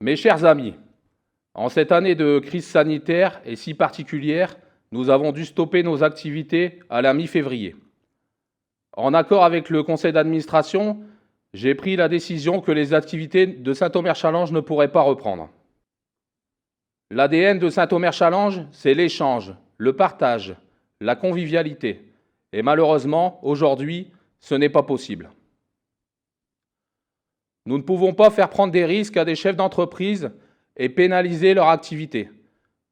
Mes chers amis, en cette année de crise sanitaire et si particulière, nous avons dû stopper nos activités à la mi-février. En accord avec le conseil d'administration, j'ai pris la décision que les activités de Saint-Omer Challenge ne pourraient pas reprendre. L'ADN de Saint-Omer Challenge, c'est l'échange, le partage, la convivialité. Et malheureusement, aujourd'hui, ce n'est pas possible. Nous ne pouvons pas faire prendre des risques à des chefs d'entreprise et pénaliser leur activité.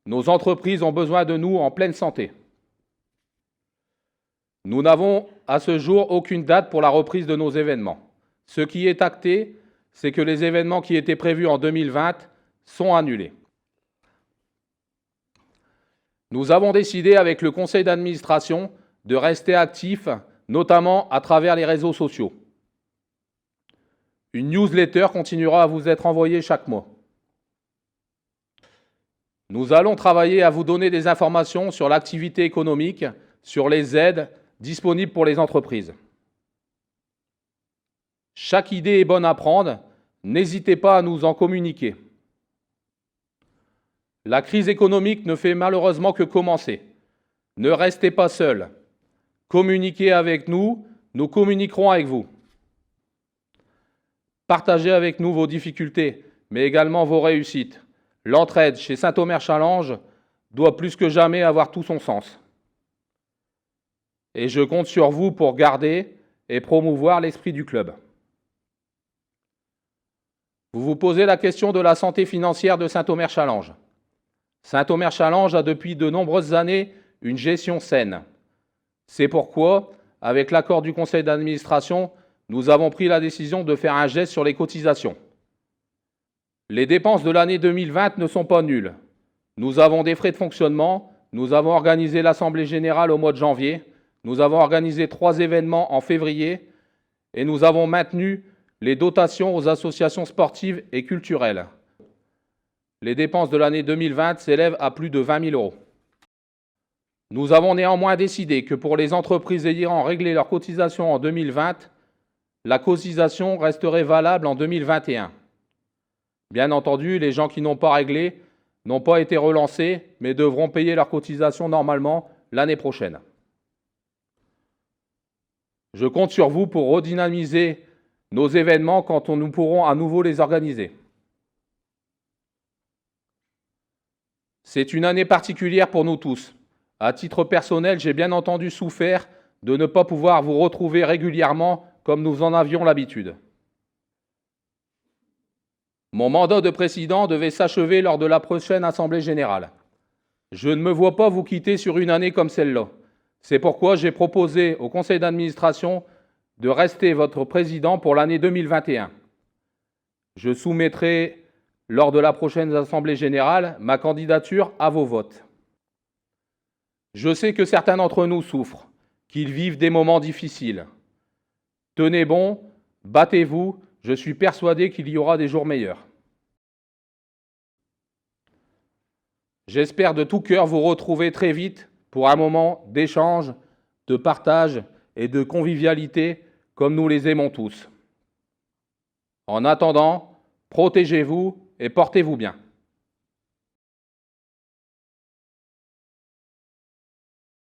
Nos entreprises ont besoin de nous en pleine santé. Nous n'avons à ce jour aucune date pour la reprise de nos événements. Ce qui est acté, c'est que les événements qui étaient prévus en 2020 sont annulés. Nous avons décidé avec le conseil d'administration de rester actifs, notamment à travers les réseaux sociaux. Une newsletter continuera à vous être envoyée chaque mois. Nous allons travailler à vous donner des informations sur l'activité économique, sur les aides disponibles pour les entreprises. Chaque idée est bonne à prendre, n'hésitez pas à nous en communiquer. La crise économique ne fait malheureusement que commencer. Ne restez pas seuls. Communiquez avec nous, nous communiquerons avec vous. Partagez avec nous vos difficultés, mais également vos réussites. L'entraide chez Saint-Omer Challenge doit plus que jamais avoir tout son sens. Et je compte sur vous pour garder et promouvoir l'esprit du club. Vous vous posez la question de la santé financière de Saint-Omer Challenge. Saint-Omer Challenge a depuis de nombreuses années une gestion saine. C'est pourquoi, avec l'accord du conseil d'administration, nous avons pris la décision de faire un geste sur les cotisations. Les dépenses de l'année 2020 ne sont pas nulles. Nous avons des frais de fonctionnement, nous avons organisé l'Assemblée générale au mois de janvier, nous avons organisé 3 événements en février et nous avons maintenu les dotations aux associations sportives et culturelles. Les dépenses de l'année 2020 s'élèvent à plus de 20 000 €. Nous avons néanmoins décidé que pour les entreprises ayant réglé leurs cotisations en 2020, la cotisation resterait valable en 2021. Bien entendu, les gens qui n'ont pas réglé n'ont pas été relancés, mais devront payer leurs cotisations normalement l'année prochaine. Je compte sur vous pour redynamiser nos événements quand nous pourrons à nouveau les organiser. C'est une année particulière pour nous tous. À titre personnel, j'ai bien entendu souffert de ne pas pouvoir vous retrouver régulièrement comme nous en avions l'habitude. Mon mandat de président devait s'achever lors de la prochaine Assemblée générale. Je ne me vois pas vous quitter sur une année comme celle-là. C'est pourquoi j'ai proposé au conseil d'administration de rester votre président pour l'année 2021. Je soumettrai, lors de la prochaine Assemblée générale, ma candidature à vos votes. Je sais que certains d'entre nous souffrent, qu'ils vivent des moments difficiles. Tenez bon, battez-vous, je suis persuadé qu'il y aura des jours meilleurs. J'espère de tout cœur vous retrouver très vite pour un moment d'échange, de partage et de convivialité comme nous les aimons tous. En attendant, protégez-vous et portez-vous bien.